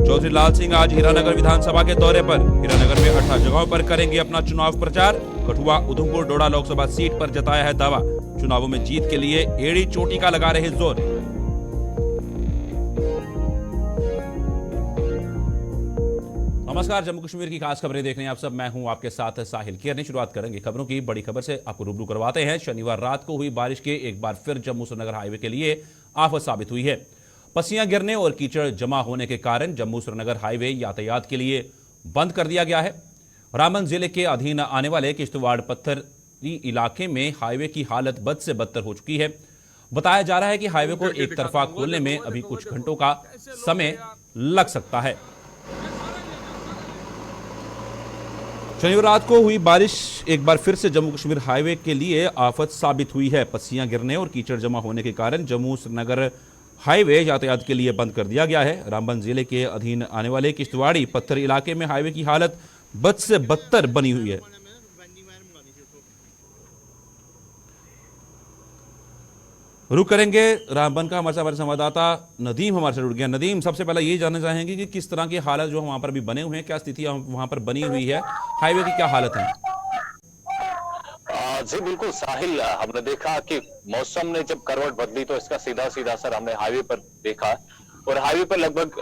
चौधरी लाल सिंह आज हीरानगर विधानसभा के दौरे पर। हीरानगर में 18 जगहों पर करेंगे अपना चुनाव प्रचार। कठुआ उधमपुर डोडा लोकसभा सीट पर जताया है दावा। चुनावों में जीत के लिए एड़ी चोटी का लगा रहे जोर। नमस्कार, जम्मू कश्मीर की खास खबरें देख रहे हैं आप सब। मैं हूं आपके साथ साहिल केरनी। शुरुआत करेंगे खबरों की बड़ी खबर से, आपको रूबरू करवाते हैं। शनिवार रात को हुई बारिश के एक बार फिर जम्मू श्रीनगर हाईवे के लिए आफत साबित हुई है। पस्सियां गिरने और कीचड़ जमा होने के कारण जम्मू श्रीनगर हाईवे यातायात के लिए बंद कर दिया गया है। रामबन जिले के अधीन आने वाले किश्तवाड़ पत्थरी इलाके में हाईवे की हालत बद से बदतर हो चुकी है। बताया जा रहा है कि हाईवे को एक तरफा खोलने में अभी कुछ घंटों का समय लग सकता है। शनिवार रात को हुई बारिश एक बार फिर से जम्मू कश्मीर हाईवे के लिए आफत साबित हुई है। पस्सियां गिरने और कीचड़ जमा होने के कारण जम्मू श्रीनगर हाईवे यातायात के लिए बंद कर दिया गया है। रामबन जिले के अधीन आने वाले किश्तवाड़ी पत्थर इलाके में हाईवे की हालत बद से बदतर बनी हुई है। रुक करेंगे रामबन का। हमारे संवाददाता नदीम हमारे से जुड़ गया। नदीम, सबसे पहले ये जानना चाहेंगे कि किस तरह के हालात जो वहां पर भी बने हुए हैं, क्या स्थिति वहां पर बनी हुई है, हाईवे की क्या हालत है? जी बिल्कुल साहिल, हमने देखा कि मौसम ने जब करवट बदली तो इसका सीधा सीधा असर हमने हाईवे पर देखा। और हाईवे पर लगभग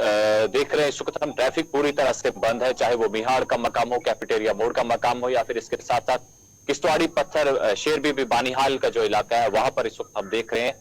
देख रहे हैं इस वक्त हम ट्रैफिक पूरी तरह से बंद है, चाहे वो मिहाड़ का मकाम हो, कैफेटेरिया मोड़ का मकाम हो, या फिर इसके साथ साथ किश्तवाड़ी पत्थर शेरबीबी बानीहाल का जो इलाका है वहां पर इस वक्त हम देख रहे हैं।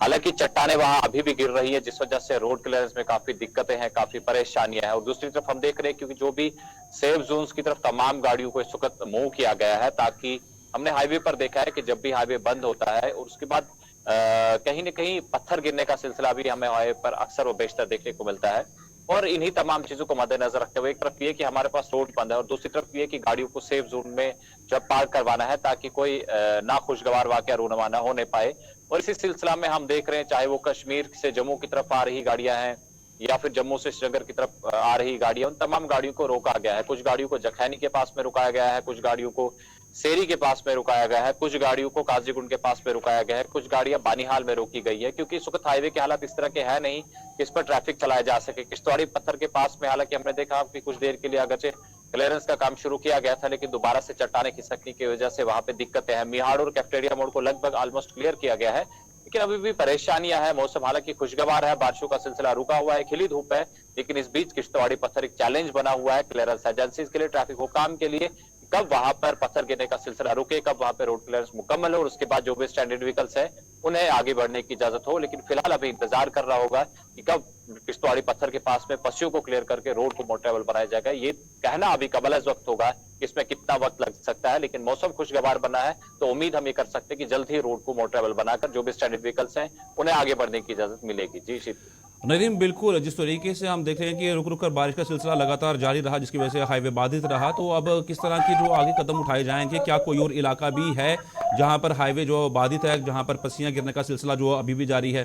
हालांकि चट्टाने वहां अभी भी गिर रही है, जिस वजह से रोड क्लियरेंस में काफी दिक्कतें हैं, काफी परेशानियां हैं। और दूसरी तरफ हम देख रहे हैं क्योंकि जो भी सेफ जोन्स की तरफ तमाम गाड़ियों को इस वक्त मूव किया गया है, ताकि हमने हाईवे पर देखा है कि जब भी हाईवे बंद होता है और उसके बाद कहीं न कहीं पत्थर गिरने का सिलसिला भी हमें हाईवे पर अक्सर व बेशतर देखने को मिलता है। और इन्हीं तमाम चीजों को मद्देनजर रखते हुए एक तरफ ये कि हमारे पास रोड बंद है और दूसरी तरफ ये कि गाड़ियों को सेफ जोन में जब पार्क करवाना है ताकि कोई नाखुशगवार वाकया रूनुमा न होने पाए। और इसी सिलसिला में हम देख रहे हैं चाहे वो कश्मीर से जम्मू की तरफ आ रही गाड़ियां हैं या फिर जम्मू से श्रीनगर की तरफ आ रही गाड़ियां, उन तमाम गाड़ियों को रोका गया है। कुछ गाड़ियों को जखैनी के पास में रुकाया गया है, कुछ गाड़ियों को सेरी के पास में रुकाया गया है, कुछ गाड़ियों को काजीगुंड के पास में रुकाया गया है, कुछ गाड़ियां बानीहाल में रोकी गई है, क्योंकि इस वक्त हाईवे के हालात इस तरह के है नहीं कि इस पर ट्रैफिक चलाया जा सके। किश्तवाड़ी पत्थर के पास में हालांकि हमने देखा कि कुछ देर के लिए अगरचे क्लियरेंस का काम शुरू किया गया था, लेकिन दोबारा से चट्टाने खिसकने की वजह से वहां पे दिक्कतें हैं। मिहाड़ और कैफेटेरिया मोड़ को लगभग ऑलमोस्ट क्लियर किया गया है, लेकिन अभी भी परेशानियां हैं। मौसम हालांकि खुशगवार है, बारिशों का सिलसिला रुका हुआ है, खिली धूप है, लेकिन इस बीच किश्तवाड़ी पत्थर एक चैलेंज बना हुआ है क्लियरेंस एजेंसीज के लिए, ट्रैफिक हुकाम के लिए। कब वहां पर पत्थर गिरने का सिलसिला रुके, कब वहां पर रोड क्लियरेंस मुकम्मल हो और उसके बाद जो भी स्टैंडर्ड व्हीकल्स है उन्हें आगे बढ़ने की इजाजत हो। लेकिन फिलहाल अभी इंतजार कर रहा होगा कि कब किश्तवाड़ी पत्थर के पास में पस्सियों को क्लियर करके रोड को मोटरेबल बनाया जाएगा। ये कहना अभी कबल अज वक्त होगा कि इसमें कितना वक्त लग सकता है, लेकिन मौसम खुशगवार बना है तो उम्मीद हम ये कर सकते हैं कि जल्द ही रोड को मोटरेबल बनाकर जो भी स्टैंडर्ड व्हीकल्स हैं उन्हें आगे बढ़ने की इजाजत मिलेगी। जी शीत नदीम, बिल्कुल जिस तरीके से हम देख रहे हैं कि रुक रुक कर बारिश का सिलसिला लगातार जारी रहा, जिसकी वजह से हाईवे बाधित रहा, तो अब किस तरह की जो आगे कदम उठाए जाएंगे? क्या कोई और इलाका भी है जहां पर हाईवे जो बाधित है, जहां पर पस्सियां गिरने का सिलसिला जो अभी भी जारी है?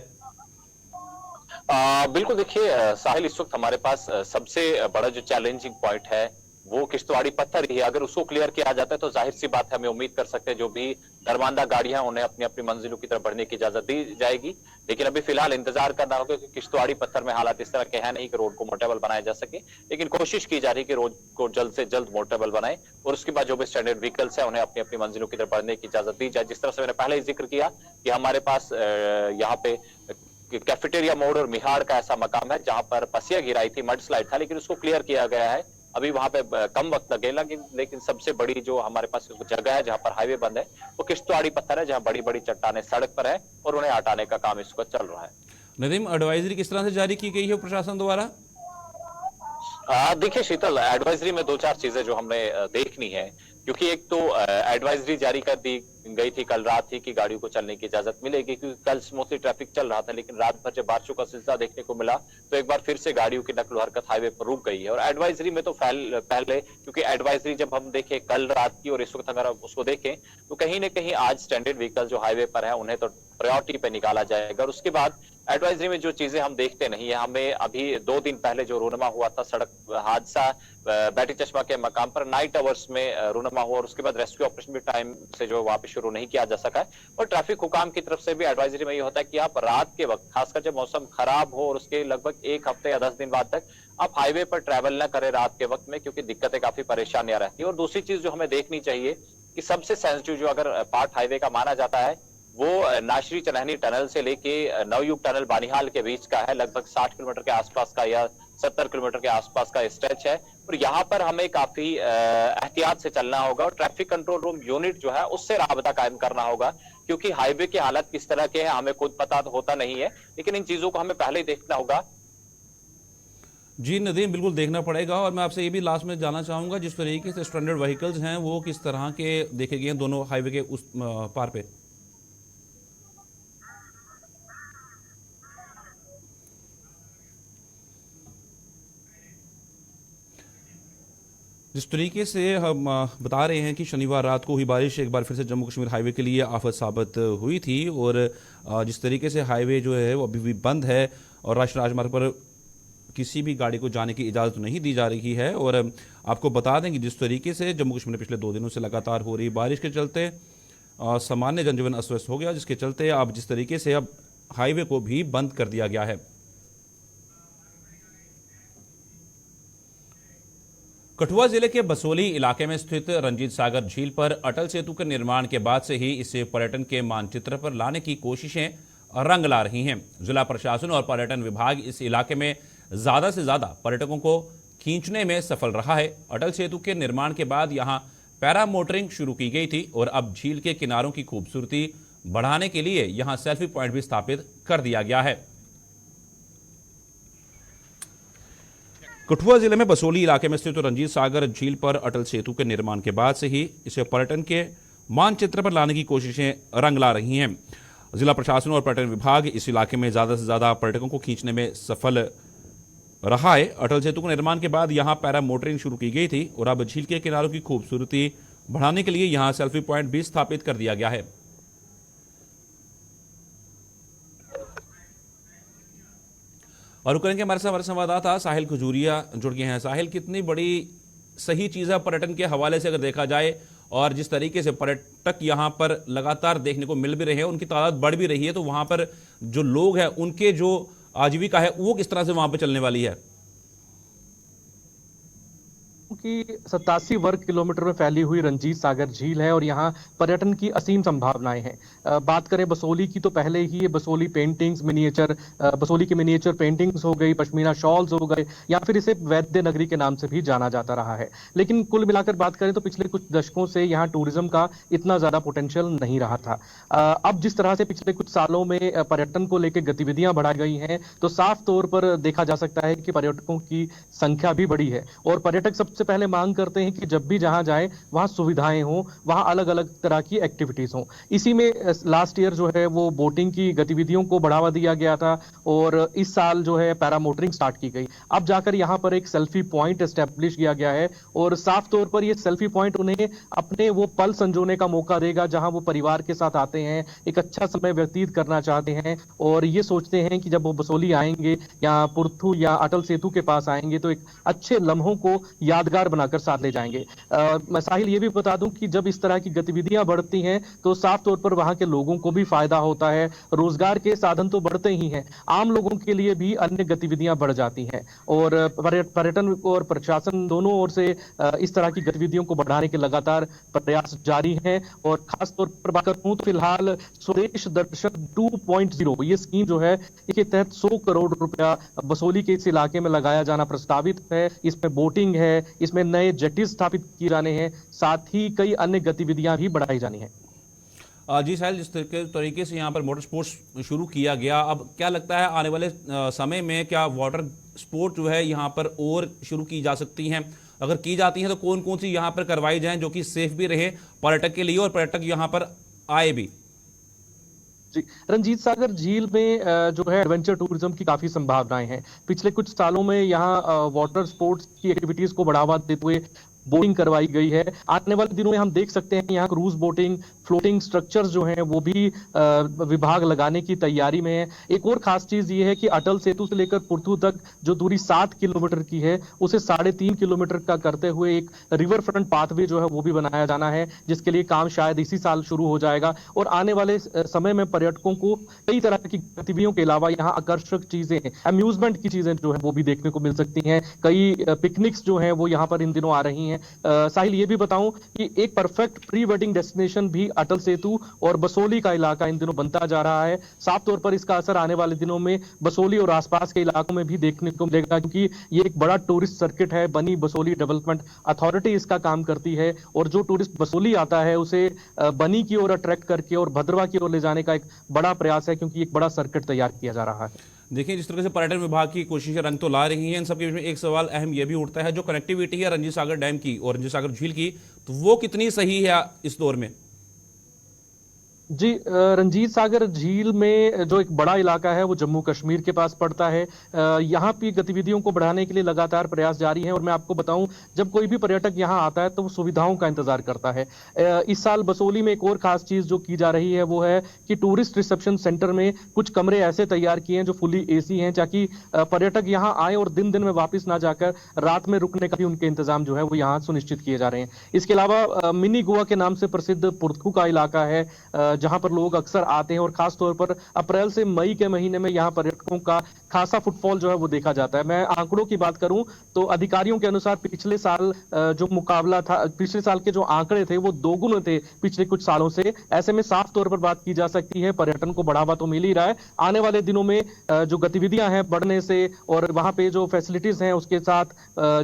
बिल्कुल, देखिए साहिल, इस वक्त हमारे पास सबसे बड़ा जो चैलेंजिंग पॉइंट है वो किश्तवाड़ी पत्थर ही है। अगर उसको क्लियर किया जाता है तो जाहिर सी बात है हमें उम्मीद कर सकते हैं जो भी दरमानदा गाड़ियां उन्हें अपनी अपनी मंजिलों की तरफ बढ़ने की इजाजत दी जाएगी। लेकिन अभी फिलहाल इंतजार करना होगा कि किश्तवाड़ी पत्थर में हालात इस तरह के हैं नहीं कि रोड को मोटरेबल बनाया जा सके, लेकिन कोशिश की जा रही है कि रोड को जल्द से जल्द मोटरेबल बनाए और उसके बाद जो भी स्टैंडर्ड व्हीकल्स है उन्हें अपनी अपनी मंजिलों की तरफ बढ़ने की इजाजत दी जाए। जिस तरह से मैंने पहले ही जिक्र किया कि हमारे पास यहाँ पे कैफेटेरिया मोड़ और मिहाड़ का ऐसा मकाम है जहां पर पस्सियां गिराई थी, मड स्लाइड था, लेकिन उसको क्लियर किया गया है। अभी वहां पे कम वक्त लगेगा, लेकिन सबसे बड़ी जो हमारे पास जगह है जहां पर हाईवे बंद है वो किश्तवाड़ी पत्थर है, जहां बड़ी बड़ी चट्टाने सड़क पर है और उन्हें हटाने का काम इस वक्त चल रहा है। नदीम, एडवाइजरी किस तरह से जारी की गई है प्रशासन द्वारा? देखिए शीतल, एडवाइजरी में दो चार चीजें जो हमने देखनी है, क्योंकि एक तो एडवाइजरी जारी कर दी गई थी कल रात ही कि गाड़ियों को चलने की इजाजत मिलेगी, क्योंकि कल स्मूथली ट्रैफिक चल रहा था, लेकिन रात भर जब बारिशों का सिलसिला देखने को मिला तो एक बार फिर से गाड़ियों की नकलो हरकत हाईवे पर रुक गई है। और एडवाइजरी में तो पहले, क्योंकि एडवाइजरी जब हम देखें कल रात की और इस वक्त अगर उसको देखें तो कहीं ना कहीं आज स्टैंडर्ड व्हीकल जो हाईवे पर है उन्हें तो प्रायोरिटी पे निकाला जाएगा। और उसके बाद एडवाइजरी में जो चीजें हम देखते नहीं है, हमें अभी 2 दिन पहले जो रूनुमा हुआ था सड़क हादसा बैटी चश्मा के मकाम पर नाइट आवर्स में रूनुमा हुआ और उसके बाद रेस्क्यू ऑपरेशन भी टाइम से जो वहां पे शुरू नहीं किया जा सका है। और ट्रैफिक हुकाम की तरफ से भी एडवाइजरी में ये होता है कि आप रात के वक्त, खासकर जब मौसम खराब हो और उसके लगभग 1 हफ्ते या 10 दिन बाद तक आप हाईवे पर ट्रैवल ना करें रात के वक्त में, क्योंकि दिक्कतें काफी परेशानियां रहती है। और दूसरी चीज जो हमें देखनी चाहिए कि सबसे सेंसिटिव जो अगर पार्ट हाईवे का माना जाता है वो नाशरी चनहनी टनल से लेके नवयुग टनल बानिहाल के बीच का है। लगभग 60 किलोमीटर के आसपास का या 70 किलोमीटर के आसपास का स्ट्रेच है। और यहाँ पर हमें काफी एहतियात से चलना होगा और ट्रैफिक कंट्रोल रूम यूनिट जो है उससे राबता कायम करना होगा, क्योंकि हाईवे की हालत किस तरह के हैं हमें खुद पता तो होता नहीं है, लेकिन इन चीजों को हमें पहले ही देखना होगा। जी नदीम, बिल्कुल देखना पड़ेगा। और मैं आपसे ये भी लास्ट में जानना चाहूंगा, जिस तरीके से स्टैंडर्ड व्हीकल्स हैं वो किस तरह के देखे गए हैं दोनों हाईवे के उस पार पे? जिस तरीके से हम बता रहे हैं कि शनिवार रात को हुई बारिश एक बार फिर से जम्मू कश्मीर हाईवे के लिए आफत साबित हुई थी, और जिस तरीके से हाईवे जो है वो अभी भी बंद है और राष्ट्रीय राजमार्ग पर किसी भी गाड़ी को जाने की इजाज़त नहीं दी जा रही है। और आपको बता दें कि जिस तरीके से जम्मू कश्मीर में पिछले 2 दिनों से लगातार हो रही बारिश के चलते सामान्य जनजीवन अस्त व्यस्त हो गया, जिसके चलते अब जिस तरीके से अब हाईवे को भी बंद कर दिया गया है। कठुआ जिले के बसोली इलाके में स्थित रंजीत सागर झील पर अटल सेतु के निर्माण के बाद से ही इसे पर्यटन के मानचित्र पर लाने की कोशिशें रंग ला रही हैं। जिला प्रशासन और पर्यटन विभाग इस इलाके में ज्यादा से ज्यादा पर्यटकों को खींचने में सफल रहा है। अटल सेतु के निर्माण के बाद यहां पैरा मोटरिंग शुरू की गई थी और अब झील के किनारों की खूबसूरती बढ़ाने के लिए यहां सेल्फी पॉइंट भी स्थापित कर दिया गया है। कठुआ जिले में बसोली इलाके में स्थित रंजीत सागर झील पर अटल सेतु के निर्माण के बाद से ही इसे पर्यटन के मानचित्र पर लाने की कोशिशें रंग ला रही हैं। जिला प्रशासन और पर्यटन विभाग इस इलाके में ज्यादा से ज्यादा पर्यटकों को खींचने में सफल रहा है। अटल सेतु के निर्माण के बाद यहां पैरा मोटरिंग शुरू की गई थी और अब झील के किनारों की खूबसूरती बढ़ाने के लिए यहां सेल्फी पॉइंट भी स्थापित कर दिया गया है। और करेंगे हमारे साथ हमारे संवाददाता साहिल खजूरिया जुड़ गए हैं। साहिल, कितनी बड़ी सही चीज़ है पर्यटन के हवाले से अगर देखा जाए, और जिस तरीके से पर्यटक यहाँ पर लगातार देखने को मिल भी रहे हैं, उनकी तादाद बढ़ भी रही है, तो वहाँ पर जो लोग हैं उनके जो आजीविका है वो किस तरह से वहाँ पर चलने वाली है? की 87 वर्ग किलोमीटर में फैली हुई रंजीत सागर झील है और यहाँ पर्यटन की असीम संभावनाएं हैं। बात करें बसोली की तो पहले ही ये बसोली पेंटिंग्स मिनिएचर बसोली की मिनिएचर पेंटिंग्स हो गई, पश्मीना शॉल्स हो गए, या फिर इसे वैद्य नगरी के नाम से भी जाना जाता रहा है। लेकिन कुल मिलाकर बात करें तो पिछले कुछ दशकों से यहाँ टूरिज्म का इतना ज्यादा पोटेंशियल नहीं रहा था। अब जिस तरह से पिछले कुछ सालों में पर्यटन को लेकर गतिविधियां बढ़ाई गई हैं, तो साफ तौर पर देखा जा सकता है कि पर्यटकों की संख्या भी बढ़ी है। और पर्यटक सबसे पहले मांग करते हैं कि जब भी जहां जाए वहां सुविधाएं हो, वहां अलग अलग तरह की एक्टिविटीज हो। इसी में लास्ट ईयर जो है वो बोटिंग की गतिविधियों को बढ़ावा दिया गया था और इस साल जो है पैरा मोटरिंग स्टार्ट की गई। अब जाकर यहां पर एक सेल्फी पॉइंट एस्टेब्लिश किया गया है और साफ तौर पर ये सेल्फी पॉइंट उन्हें अपने वो पल संजोने का मौका देगा जहां वो परिवार के साथ आते हैं, एक अच्छा समय व्यतीत करना चाहते हैं और ये सोचते हैं कि जब वो बसोली आएंगे या पुरथू या अटल सेतु के पास आएंगे तो एक अच्छे लम्हों को यादगार बनाकर साथ ले जाएंगे। मैं साहिल ये भी बता दूं कि जब इस तरह की गतिविधियां बढ़ती हैं तो साफ तौर पर वहां के लोगों को भी फायदा होता है, रोजगार के साधन तो बढ़ते ही हैं, आम लोगों के लिए भी अन्य गतिविधियां बढ़ जाती हैं और पर्यटन और प्रशासन दोनों ओर से इस तरह की गतिविधियों को बढ़ाने के लगातार प्रयास जारी हैं। और खास तौर पर बात करूं तो फिलहाल स्वदेश दर्शन 2.0 ये स्कीम जो है इसके तहत 100 करोड़ रुपया बसोली के इस इलाके में लगाया जाना प्रस्तावित है। इसमें बोटिंग है, इसमें नए जेटी स्थापित किए जाने हैं, साथ ही कई अन्य गतिविधियां भी बढ़ाई जानी है। जी साहिल, जिस तरीके से यहाँ पर मोटर स्पोर्ट्स शुरू किया गया, अब क्या लगता है आने वाले समय में क्या वाटर स्पोर्ट जो है यहाँ पर और शुरू की जा सकती हैं? अगर की जाती हैं तो कौन कौन सी यहाँ पर करवाई जाएं जो कि सेफ भी रहे पर्यटक के लिए और पर्यटक यहाँ पर आए भी? जी, रंजीत सागर झील में जो है एडवेंचर टूरिज्म की काफी संभावनाएं हैं। पिछले कुछ सालों में यहाँ वाटर स्पोर्ट्स की एक्टिविटीज को बढ़ावा देते हुए बोटिंग करवाई गई है। आने वाले दिनों में हम देख सकते हैं यहाँ क्रूज बोटिंग, फ्लोटिंग स्ट्रक्चर्स जो हैं वो भी विभाग लगाने की तैयारी में है। एक और खास चीज ये है कि अटल सेतु से लेकर पुरथू तक जो दूरी 7 किलोमीटर की है उसे 3.5 किलोमीटर का करते हुए एक रिवर फ्रंट पाथवे जो है वो भी बनाया जाना है, जिसके लिए काम शायद इसी साल शुरू हो जाएगा। और आने वाले समय में पर्यटकों को कई तरह की गतिविधियों के अलावा यहाँ आकर्षक चीजें, अम्यूजमेंट की चीजें जो है वो भी देखने को मिल सकती हैं। कई पिकनिक्स जो हैं वो यहाँ पर इन दिनों आ रही हैं। साहिल, ये भी बताऊं कि एक परफेक्ट प्री वेडिंग डेस्टिनेशन भी अटल सेतु और बसोली का इलाका इन दिनों बनता जा रहा है। साफ तौर पर इसका असर आने वाले दिनों में बसोली और आसपास के इलाकों में भी देखने को मिलेगा, क्योंकि ये एक बड़ा टूरिस्ट सर्किट है। बनी बसोली डेवलपमेंट अथॉरिटी इसका काम करती है और जो टूरिस्ट बसोली आता है उसे बनी की ओर अट्रैक्ट करके और भद्रवा की ओर ले जाने का एक बड़ा प्रयास है, क्योंकि एक बड़ा सर्किट तैयार किया जा रहा है। देखिए, जिस तरह से पर्यटन विभाग की कोशिशें रंग तो ला रही हैं, इन सबके बीच में एक सवाल अहम यह भी उठता है, जो कनेक्टिविटी है रंजीत सागर डैम की और रंजीत सागर झील की, तो वो कितनी सही है इस दौर में? जी, रंजीत सागर झील में जो एक बड़ा इलाका है वो जम्मू कश्मीर के पास पड़ता है। यहाँ की गतिविधियों को बढ़ाने के लिए लगातार प्रयास जारी हैं और मैं आपको बताऊं, जब कोई भी पर्यटक यहाँ आता है तो वो सुविधाओं का इंतजार करता है। इस साल बसोली में एक और खास चीज जो की जा रही है वो है कि टूरिस्ट रिसेप्शन सेंटर में कुछ कमरे ऐसे तैयार किए हैं जो फुली एसी हैं, ताकि पर्यटक यहाँ आए और दिन दिन में वापिस ना जाकर रात में रुकने का भी उनके इंतजाम जो है वो यहाँ सुनिश्चित किए जा रहे हैं। इसके अलावा मिनी गोवा के नाम से प्रसिद्ध पुरथू का इलाका है, जहां पर लोग अक्सर आते हैं और खास तौर पर अप्रैल से मई के महीने में यहां पर्यटकों का खासा फुटफॉल जो है वो देखा जाता है। मैं आंकड़ों की बात करूं तो अधिकारियों के अनुसार पिछले साल जो मुकाबला था, पिछले साल के जो आंकड़े थे वो दोगुने थे पिछले कुछ सालों से। ऐसे में साफ तौर पर बात की जा सकती है पर्यटन को बढ़ावा तो मिल ही रहा है। आने वाले दिनों में जो गतिविधियां हैं बढ़ने से और वहां पे जो फैसिलिटीज हैं उसके साथ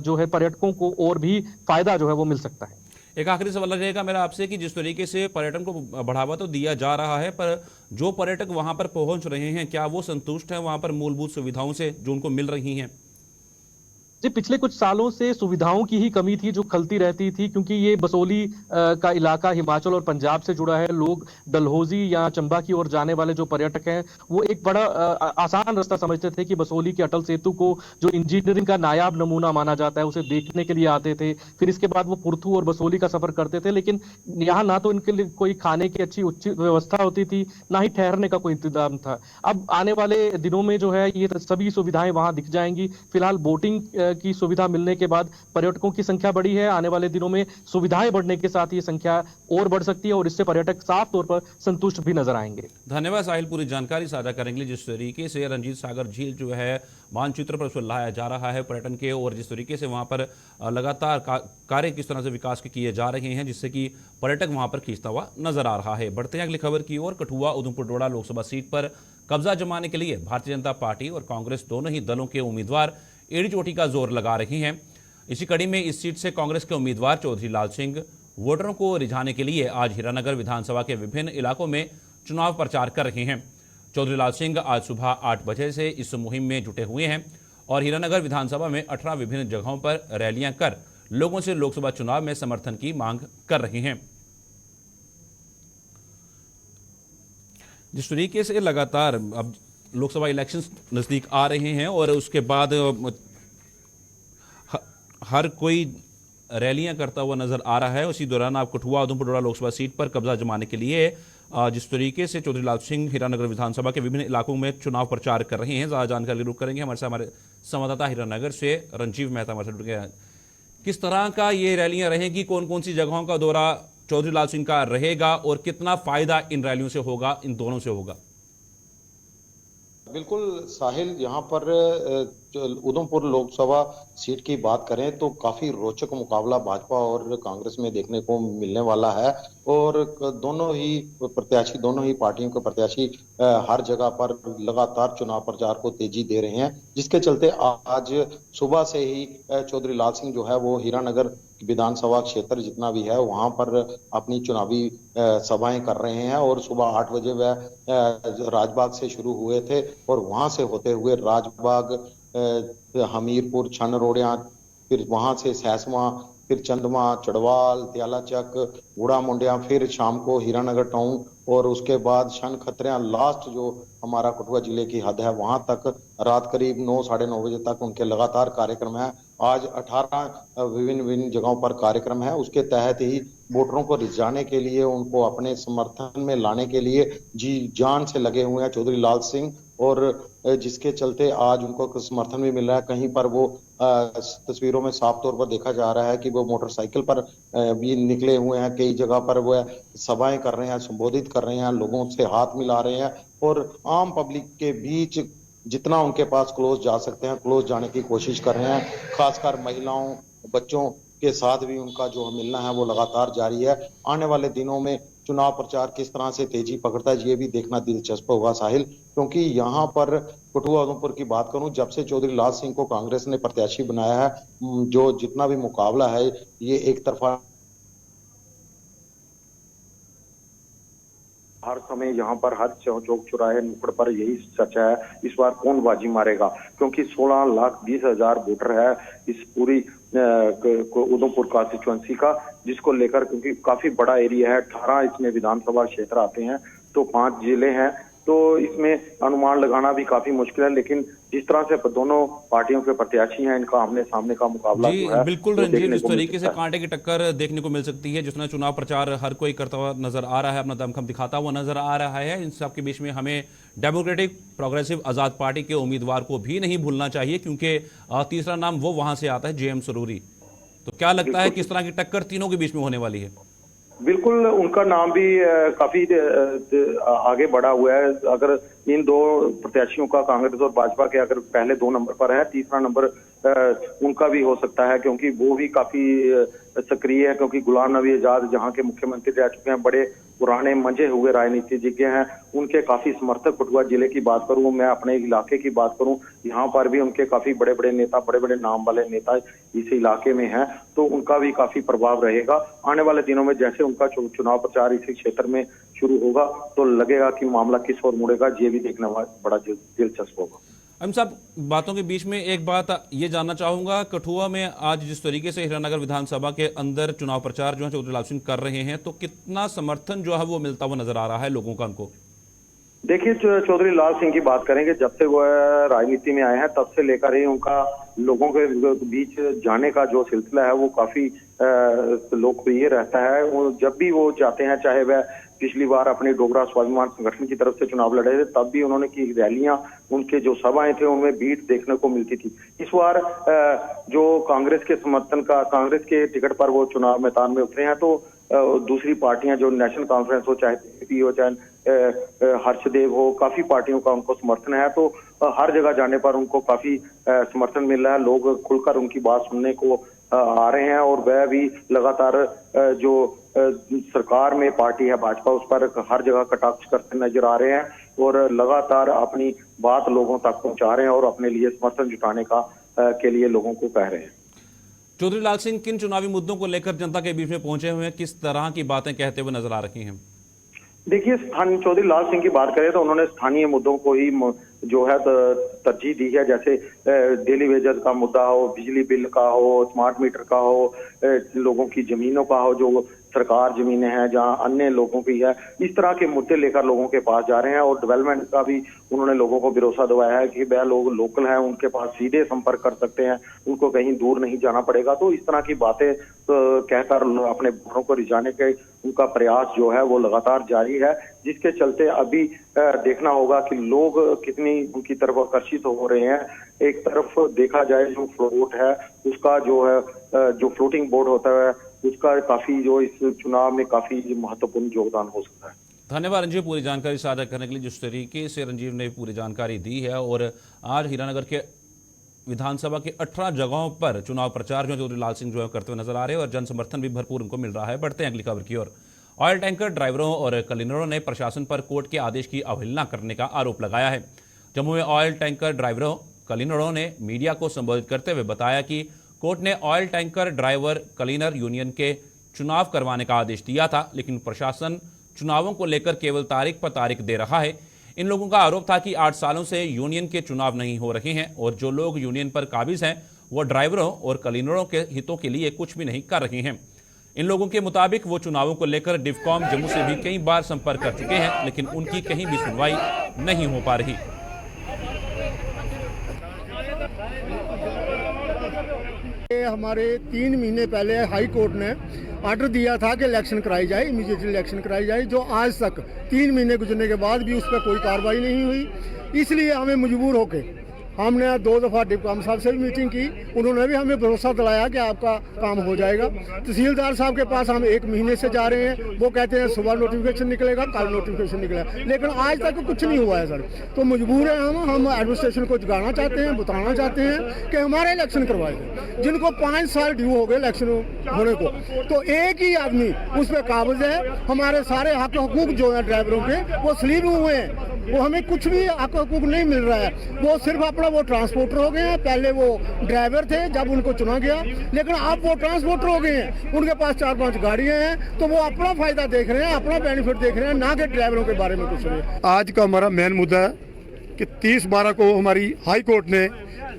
जो है पर्यटकों को और भी फायदा जो है वो मिल सकता है। एक आखिरी सवाल रहेगा मेरा आपसे कि जिस तरीके से पर्यटन को बढ़ावा तो दिया जा रहा है, पर जो पर्यटक वहां पर पहुंच रहे हैं क्या वो संतुष्ट हैं वहां पर मूलभूत सुविधाओं से जो उनको मिल रही हैं? जी, पिछले कुछ सालों से सुविधाओं की ही कमी थी जो खलती रहती थी, क्योंकि ये बसोली का इलाका हिमाचल और पंजाब से जुड़ा है। लोग डलहौजी या चंबा की ओर जाने वाले जो पर्यटक हैं वो एक बड़ा आसान रास्ता समझते थे कि बसोली के अटल सेतु को जो इंजीनियरिंग का नायाब नमूना माना जाता है उसे देखने के लिए आते थे। फिर इसके बाद वो पुरथू और बसोली का सफर करते थे, लेकिन यहाँ ना तो इनके लिए कोई खाने की अच्छी उचित व्यवस्था होती थी, ना ही ठहरने का कोई इंतजाम था। अब आने वाले दिनों में जो है ये सभी सुविधाएं वहां दिख जाएंगी। फिलहाल बोटिंग की सुविधा मिलने के बाद पर्यटकों की संख्या बढ़ी है। आने वाले दिनों में सुविधाएं बढ़ने के साथ ये संख्या और बढ़ सकती है और इससे पर्यटक साफ तौर पर संतुष्ट भी नजर आएंगे। धन्यवाद साहिल, पूरी जानकारी साझा करेंगे। जिस तरीके से रंजीत सागर झील जो है मानचित्र पर उसको लाया जा रहा है पर्यटन के, और जिस तरीके से वहां पर लगातार कार्य किस तरह से विकास के किए जा रहे हैं जिससे कि पर्यटक वहां पर खींचता हुआ नजर आ रहा है। बढ़ते हैं अगली खबर की ओर। कठुआ उधमपुर डोडा लोकसभा सीट पर कब्जा जमाने के लिए भारतीय जनता पार्टी और कांग्रेस दोनों ही दलों के उम्मीदवार एड़ी चोटी का जोर लगा रहे हैं। इसी कड़ी में इस सीट से कांग्रेस के उम्मीदवार चौधरी लाल सिंह वोटरों को रिझाने के लिए आज हीरानगर विधानसभा के विभिन्न इलाकों में चुनाव प्रचार कर रहे हैं। चौधरी लाल सिंह आज सुबह 8 बजे से इस मुहिम में जुटे हुए हैं और हीरानगर विधानसभा में 18 विभिन्न जगहों पर रैलियां कर लोगों से लोकसभा चुनाव में समर्थन की मांग कर रहे हैं। जिस तरीके से लगातार अब लोकसभा इलेक्शंस नजदीक आ रहे हैं और उसके बाद हर कोई रैलियां करता हुआ नजर आ रहा है, उसी दौरान आप कठुआ उधमपुर डोडा लोकसभा सीट पर कब्जा जमाने के लिए जिस तरीके से चौधरी लाल सिंह हीरानगर विधानसभा के विभिन्न इलाकों में चुनाव प्रचार कर रहे हैं, ज्यादा जानकारी रुक करेंगे हमारे संवाददाता हीरानगर से रंजीव मेहता हमारे साथ जुड़ गए हैं। किस तरह का ये रैलियां रहेंगी, कौन कौन सी जगहों का दौरा चौधरी लाल सिंह का रहेगा और कितना फायदा इन रैलियों से होगा, इन दोनों से होगा? बिल्कुल साहिल, यहाँ पर उधमपुर लोकसभा सीट की बात करें तो काफी रोचक मुकाबला भाजपा और कांग्रेस में देखने को मिलने वाला है और दोनों ही पार्टियों के प्रत्याशी हर जगह पर लगातार चुनाव प्रचार को तेजी दे रहे हैं, जिसके चलते आज सुबह से ही चौधरी लाल सिंह जो है वो हीरानगर विधानसभा क्षेत्र जितना भी है वहां पर अपनी चुनावी सभाएं कर रहे हैं और सुबह 8 बजे वह राजबाग से शुरू हुए थे और वहां से होते हुए राजबाग, हमीरपुर, छन रोड़िया, फिर वहां से सैसवा, फिर चंदमा, चड़वाल, त्यालाचक, गुड़ा मुंडिया, फिर शाम को हीरानगर टाउन और उसके बाद शन खत्रिया, लास्ट जो हमारा कठुआ जिले की हद है वहां तक रात करीब 9 साढ़े 9 बजे तक उनके लगातार कार्यक्रम है। आज 18 विभिन्न विभिन्न जगहों पर कार्यक्रम है। उसके तहत ही वोटरों को रिझाने के लिए, उनको अपने समर्थन में लाने के लिए जी जान से लगे हुए हैं चौधरी लाल सिंह, और जिसके चलते आज उनको समर्थन भी मिल रहा है। कहीं पर वो तस्वीरों में साफ तौर पर देखा जा रहा है कि वो मोटरसाइकिल पर भी निकले हुए हैं। कई जगह पर वो सभाएं कर रहे हैं, संबोधित कर रहे हैं, लोगों से हाथ मिला रहे हैं और आम पब्लिक के बीच जितना उनके पास क्लोज जा सकते हैं क्लोज जाने की कोशिश कर रहे हैं। खासकर महिलाओं, बच्चों के साथ भी उनका जो मिलना है वो लगातार जारी है। आने वाले दिनों में चुनाव प्रचार किस तरह से तेजी पकड़ता है ये भी देखना दिलचस्प होगा साहिल, क्योंकि यहाँ पर कठुआ उधमपुर की बात करूं, जब से चौधरी लाल सिंह को कांग्रेस ने प्रत्याशी बनाया है, जो जितना भी मुकाबला है ये एक तरफा हर समय यहाँ पर हर चौक चौराहे नुक्कड़ पर यही चर्चा है इस बार कौन बाजी मारेगा, क्योंकि 16,20,000 वोटर है इस पूरी उधमपुर कॉन्स्टिट्यूएंसी का, जिसको लेकर क्योंकि काफी बड़ा एरिया है, 18 इसमें विधानसभा क्षेत्र आते हैं तो 5 जिले हैं, तो इसमें अनुमान लगाना भी काफी मुश्किल है। लेकिन जिस तरह से दोनों पार्टियों के प्रत्याशी हैं, इनका आमने सामने का मुकाबला जी जो है, बिल्कुल रंजीत, जिस तरीके से कांटे की टक्कर देखने को मिल सकती है, जिसने चुनाव प्रचार हर कोई करता हुआ नजर आ रहा है, अपना दमखम दिखाता हुआ नजर आ रहा है, इन सब के बीच में हमें डेमोक्रेटिक प्रोग्रेसिव आजाद पार्टी के उम्मीदवार को भी नहीं भूलना चाहिए, क्योंकि तीसरा नाम वो वहां से आता है JM सरूरी। तो क्या लगता है किस तरह की टक्कर तीनों के बीच में होने वाली है? बिल्कुल, उनका नाम भी काफी आगे बढ़ा हुआ है। अगर इन दो प्रत्याशियों का, कांग्रेस और भाजपा के, अगर पहले 2 नंबर पर है, तीसरा नंबर उनका भी हो सकता है, क्योंकि वो भी काफी सक्रिय है, क्योंकि गुलाम नबी आजाद जहां के मुख्यमंत्री रह चुके हैं, बड़े पुराने मंजे हुए राजनीतिज्ञ हैं, उनके काफी समर्थक। कठुआ जिले की बात करूं, मैं अपने इलाके की बात करूं, यहाँ पर भी उनके काफी बड़े बड़े नेता, बड़े बड़े नाम वाले नेता इस इलाके में हैं, तो उनका भी काफी प्रभाव रहेगा। आने वाले दिनों में जैसे उनका चुनाव प्रचार इसी क्षेत्र में शुरू होगा तो लगेगा कि मामला किस ओर मुड़ेगा, ये भी देखना बड़ा दिलचस्प होगा। हम सब बातों के बीच में एक बात ये जानना चाहूंगा, कठुआ में आज जिस तरीके से हीरानगर विधानसभा के अंदर चुनाव प्रचार जो है चौधरी लाल सिंह कर रहे हैं, तो कितना समर्थन जो है वो मिलता हुआ नजर आ रहा है लोगों का उनको? देखिए, चौधरी लाल सिंह की बात करेंगे, जब से वो राजनीति में आए हैं तब से लेकर ही उनका लोगों के बीच जाने का जो सिलसिला है वो काफी लोकप्रिय रहता है। वो जब भी वो जाते हैं, चाहे वह पिछली बार अपने डोगरा स्वाभिमान संगठन की तरफ से चुनाव लड़े थे, तब भी उन्होंने की रैलियां, उनके जो सभाएं थे उनमें भीड़ देखने को मिलती थी। इस बार जो कांग्रेस के समर्थन का, कांग्रेस के टिकट पर वो चुनाव मैदान में उतरे हैं, तो दूसरी पार्टियां जो नेशनल कॉन्फ्रेंस हो, चाहे बीजेपी हो, चाहे हर्षदेव हो, काफी पार्टियों का उनको समर्थन है, तो हर जगह जाने पर उनको काफी समर्थन मिल रहा है। लोग खुलकर उनकी बात सुनने को आ रहे हैं, और वह भी लगातार जो सरकार में पार्टी है भाजपा, उस पर हर जगह कटाक्ष करते नजर आ रहे हैं और लगातार अपनी बात लोगों तक पहुंचा रहे हैं और अपने लिए समर्थन जुटाने का के लिए लोगों को कह रहे हैं। चौधरी लाल सिंह किन चुनावी मुद्दों को लेकर जनता के बीच में पहुंचे हुए हैं, किस तरह की बातें कहते हुए नजर आ रही हैं? देखिए, चौधरी लाल सिंह की बात करें तो उन्होंने स्थानीय मुद्दों को ही जो है तरजीह दी है, जैसे डेली वेजेस का मुद्दा हो, बिजली बिल का हो, स्मार्ट मीटर का हो, लोगों की जमीनों का हो, जो सरकार जमीनें हैं जहां अन्य लोगों की है, इस तरह के मुद्दे लेकर लोगों के पास जा रहे हैं। और डेवलपमेंट का भी उन्होंने लोगों को भरोसा दिलाया है कि वह लोग लोकल हैं, उनके पास सीधे संपर्क कर सकते हैं, उनको कहीं दूर नहीं जाना पड़ेगा। तो इस तरह की बातें कहकर अपने वोटरों को रिझाने के उनका प्रयास जो है वो लगातार जारी है, जिसके चलते अभी देखना होगा कि लोग कितनी उनकी तरफ आकर्षित हो रहे हैं। एक तरफ देखा जाए जो फ्लोट है उसका जो है, जो फ्लोटिंग बोर्ड होता है उसका काफी जो इस चुनाव में काफी महत्वपूर्ण योगदान हो सकता है। धन्यवाद रंजीव, पूरी जानकारी साझा करने के लिए। जिस तरीके से रंजीव ने पूरी जानकारी दी है, और आज हीरानगर के विधानसभा के 18 जगहों पर चुनाव प्रचार जो चौधरी लाल सिंह जो है करते हुए नजर आ रहे हैं, और जन समर्थन भी भरपूर उनको मिल रहा है। बढ़ते हैं अगली खबर की ओर। ऑयल टैंकर ड्राइवरों और क्लीनरों ने प्रशासन पर कोर्ट के आदेश की अवहेलना करने का आरोप लगाया है। जम्मू में ऑयल टैंकर ड्राइवरों क्लीनरों ने मीडिया को संबोधित करते हुए बताया कि कोर्ट ने oil tanker driver cleaner union के चुनाव करवाने का आदेश दिया था, लेकिन प्रशासन चुनावों को लेकर केवल तारीख पर तारीख दे रहा है। इन लोगों का आरोप था कि 8 सालों से यूनियन के चुनाव नहीं हो रहे हैं, और जो लोग यूनियन पर काबिज हैं वो ड्राइवरों और क्लीनरों के हितों के लिए कुछ भी नहीं कर रहे हैं। इन लोगों के मुताबिक वो चुनावों को लेकर डिवकॉम जम्मू से भी कई बार संपर्क कर चुके हैं, लेकिन उनकी कहीं भी सुनवाई नहीं हो पा रही। हमारे 3 महीने पहले हाई कोर्ट ने ऑर्डर दिया था कि इलेक्शन कराई जाए, इमीडिएटली इलेक्शन कराई जाए, जो आज तक 3 महीने गुजरने के बाद भी उस पर कोई कार्रवाई नहीं हुई। इसलिए हमें मजबूर होकर हमने 2 दफ़ा डिवकॉम साहब से भी मीटिंग की, उन्होंने भी हमें भरोसा दिलाया कि आपका काम हो जाएगा। तहसीलदार साहब के पास हम 1 महीने से जा रहे हैं, वो कहते हैं सुबह नोटिफिकेशन निकलेगा, कल नोटिफिकेशन निकलेगा, लेकिन आज तक कुछ नहीं हुआ है सर। तो मजबूर है हम एडमिनिस्ट्रेशन को जगाना चाहते हैं, बताना चाहते हैं कि हमारे इलेक्शन करवाए जाए, जिनको 5 साल ड्यू हो गए इलेक्शन होने को। तो एक ही आदमी उस पर काबिज है। हमारे सारे हक हकूक जो है ड्राइवरों के वो स्लीप हुए हैं, वो हमें कुछ भी हक हकूक नहीं मिल रहा है। वो सिर्फ अपना वो ट्रांसपोर्टर हो गए हैं, पहले वो ड्राइवर थे जब उनको चुना गया, लेकिन अब वो ट्रांसपोर्टर हो गए हैं। उनके पास 4-5 गाड़ियां हैं, तो वो अपना फायदा देख रहे हैं, अपना बेनिफिट देख रहे हैं, ना कि ड्राइवरों के बारे में कुछ नहीं। आज का हमारा मेन मुद्दा है कि 30/12 को हमारी हाई कोर्ट ने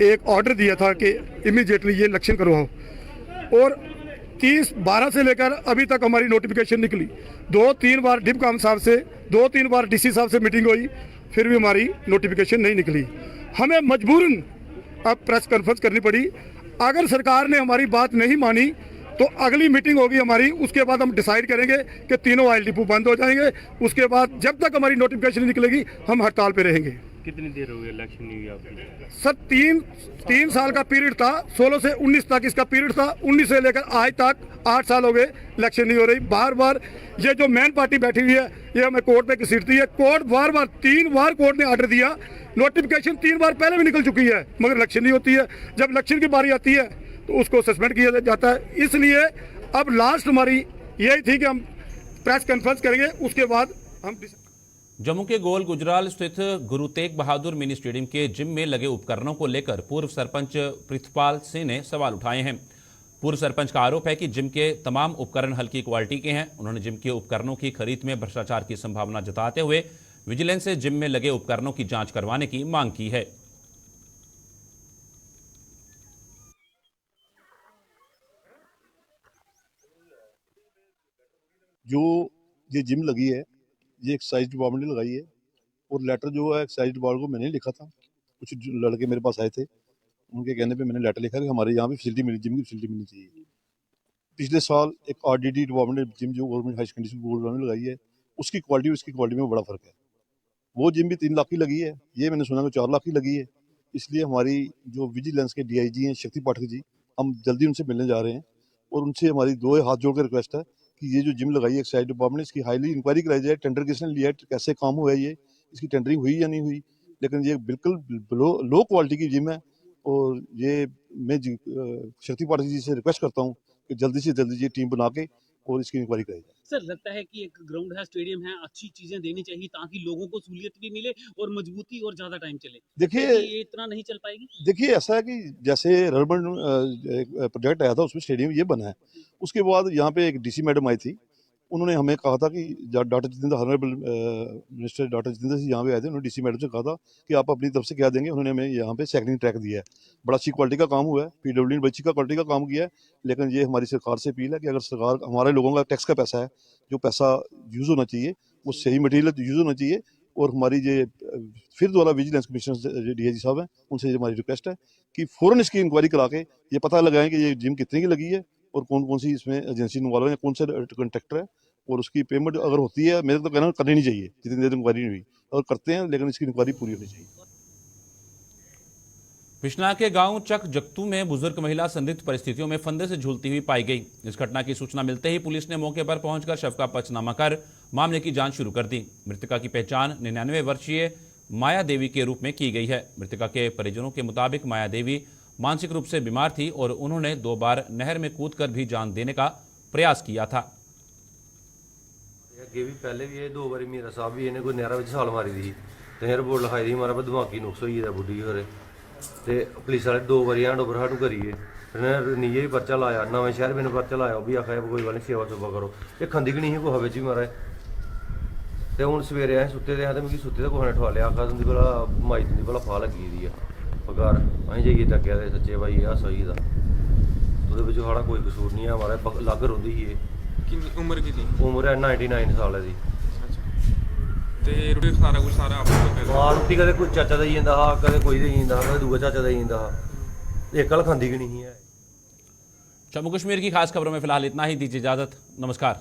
एक ऑर्डर दिया था कि इमीडिएटली ये इलेक्शन करवाओ, और 30/12 से लेकर अभी तक हमारी नोटिफिकेशन निकली। 2-3 बार डिवकॉम साहब से, 2-3 बार डीसी साहब से मीटिंग हुई, फिर भी हमारी नोटिफिकेशन नहीं निकली। हमें मजबूरन अब प्रेस कॉन्फ्रेंस करनी पड़ी। अगर सरकार ने हमारी बात नहीं मानी तो अगली मीटिंग होगी हमारी, उसके बाद हम डिसाइड करेंगे कि तीनों ऑयल डिपो बंद हो जाएंगे। उसके बाद जब तक हमारी नोटिफिकेशन निकलेगी हम हड़ताल पे रहेंगे। कितनी देर हो गई इलेक्शन नहीं हुई आपकी? सर 3 साल का पीरियड था, 16 से 19 तक इसका पीरियड था, 19 से लेकर आज तक 8 साल हो गए, इलेक्शन नहीं हो रही। बार बार ये जो मेन पार्टी बैठी हुई है ये हमें कोर्ट पे घसीटती है। कोर्ट बार बार 3 बार कोर्ट ने ऑर्डर दिया, नोटिफिकेशन 3 बार पहले भी निकल चुकी है, मगर इलेक्शन नहीं होती है। जब इलेक्शन की बारी आती है तो उसको सस्पेंड किया जाता है। इसलिए अब लास्ट हमारी यही थी कि हम प्रेस कॉन्फ्रेंस करेंगे, उसके बाद हम। जम्मू के गोल गुजराल स्थित गुरु तेग बहादुर मिनी स्टेडियम के जिम में लगे उपकरणों को लेकर पूर्व सरपंच पृथ्वीपाल सिंह ने सवाल उठाए हैं। पूर्व सरपंच का आरोप है कि जिम के तमाम उपकरण हल्की क्वालिटी के हैं। उन्होंने जिम के उपकरणों की खरीद में भ्रष्टाचार की संभावना जताते हुए विजिलेंस से जिम में लगे उपकरणों की जांच करवाने की मांग की है। जो ये जिम लगी है ये एक्साइज डिपार्टमेंट ने लगाई है, और लेटर जो है एक्साइज डिपार्टमेंट को मैंने लिखा था। कुछ लड़के मेरे पास आए थे, उनके कहने पे मैंने लेटर लिखा कि हमारे यहाँ भी फैसिलिटी मिली, जिम की फैसिलिटी मिलनी चाहिए। पिछले साल एक आरडीडी डिपार्टमेंट ने जिम जो गवर्नमेंट हाई सेकेंडरी स्कूल में लगाई है, उसकी क्वालिटी और इसकी क्वालिटी में बड़ा फर्क है। वो जिम भी 3 लाख की लगी है, ये मैंने सुना कि 4 लाख की लगी है। इसलिए हमारी जो विजिलेंस के DIG हैं शक्ति पाठक जी, हम जल्दी उनसे मिलने जा रहे हैं, और उनसे हमारी 2 हाथ जोड़ कर रिक्वेस्ट है कि ये जो जिम लगाई है एक्साइज डिपार्टमेंट, इसकी हाईली इंक्वायरी कराई जाए। टेंडर किसने लिया है, कैसे काम हुआ है, ये इसकी टेंडरिंग हुई या नहीं हुई। लेकिन ये बिल्कुल लो क्वालिटी की जिम है, और ये मैं शक्ति पाठक जी से रिक्वेस्ट करता हूँ कि जल्दी से जल्दी ये टीम बना के और इसकी इंक्वायरी कराई जाए। सर लगता है कि एक ग्राउंड है, स्टेडियम है, अच्छी चीजें देनी चाहिए ताकि लोगों को सहूलियत भी मिले और मजबूती और ज्यादा टाइम चले। देखिए ये इतना नहीं चल पाएगी। देखिए ऐसा है कि जैसे रर्बन प्रोजेक्ट आया था उसमें स्टेडियम ये बना है, उसके बाद यहाँ पे एक DC मैडम आई थी, उन्होंने हमें कहा था कि doctor Jitendra honourable minister doctor Jitendra Singh यहाँ पे आए थे, उन्होंने DC मैडम से कहा था कि आप अपनी तरफ से क्या देंगे। उन्होंने हमें यहाँ पे साइकिलिंग ट्रैक दिया है, बड़ा अच्छी क्वालिटी का काम हुआ है, PWD ने बड़ी अच्छी क्वालिटी का काम किया है। लेकिन ये हमारी सरकार से अपील है कि अगर सरकार हमारे लोगों का टैक्स का पैसा है, जो पैसा यूज़ होना चाहिए वो सही मटीरियल यूज़ होना चाहिए। और हमारी ये फिर दोबारा विजिलेंस कमिश्नर DIG साहब हैं, उनसे हमारी रिक्वेस्ट है कि फ़ौरन इसकी इंक्वायरी करा के ये पता लगाएं कि ये जिम कितने की लगी है और कौन कौन सी इसमें एजेंसी इन्वॉल्व है, कौन से कॉन्ट्रैक्टर है, और उसकी पेमेंट अगर होती है, मेरे तो कहना करनी नहीं चाहिए जितनी देर इंक्वायरी नहीं हुई, और करते हैं लेकिन इसकी इंक्वायरी पूरी होनी चाहिए। बिश्नाह के गांव चक जगतू में बुजुर्ग महिला संदिग्ध परिस्थितियों में फंदे से झूलती हुई पाई गई। इस घटना की सूचना मिलते ही पुलिस ने मौके पर पहुंचकर शव का पंचनामा कर मामले की जांच शुरू कर दी। मृतका की पहचान 99 वर्षीय माया देवी के रूप में की गई है। मृतका के परिजनों के मुताबिक माया देवी मानसिक रूप से बीमार थी और उन्होंने 2 बार नहर में कूदकर भी जान देने का प्रयास किया था। अगे भी पहले भी ये 2 बारी मेरा साहब भी इन्हें कोई नहरा में छाल मारी थी, तो रिपोर्ट लिखाई थी हमारा दिमागी नुक्स होई दा बुढ़ी होरे, तो पुलिस वाले 2 बारी हैंड ओवर सानू करिए, फिर नीचे भी पर्चा लाया, नवे शहर मैंने पर्चा लाया, वो भी आखिया कोई गल नहीं सेवा सुवा करो, ये खंदी कि नहीं ही कुछ बिच भी मारा। तो हूँ सवेरे अस सुते दे तो मिगी सुते तो कुछ ने ठा लिया, आखा तुंदी भला माई तुंदी भला फाह लगी दी है, ਪਕਾਰ ਅਸੀਂ ਜਾਈਏ ਤਾਂ ਕਹਿੰਦੇ ਸੱਚੇ ਭਾਈ ਆ ਸਹੀ ਦਾ ਉਹਦੇ ਵਿੱਚ ਸਾਡਾ ਕੋਈ ਕਸੂਰ ਨਹੀਂ ਹੈ ਹਮਾਰਾ ਲੱਗ ਰੋਂਦੀ ਸੀ ਇਹ ਕਿੰਨੀ ਉਮਰ ਕਿੰਨੀ ਉਮਰ ਹੈ 99 ਸਾਲ ਹੈ ਦੀ ਤੇ ਰੋਟੀ ਸਾਰਾ ਕੁਝ ਸਾਰਾ ਆਪਣਾ ਹਾਂ ਰੋਟੀ ਕਦੇ ਕੋਈ ਚਾਚਾ ਦਾ ਹੀ ਜਾਂਦਾ ਹਾਂ ਕਦੇ ਕੋਈ ਦੇ ਜਾਂਦਾ ਕਦੇ ਦੂਆ ਚਾਚਾ ਦਾ ਹੀ ਜਾਂਦਾ ਹਾਂ ਇੱਕ ਕੱਲ ਖਾਂਦੀ ਕਿ ਨਹੀਂ ਹੈ। जम्मू कश्मीर की खास खबरों में फिलहाल इतना ही, दीजिए इजाजत, नमस्कार।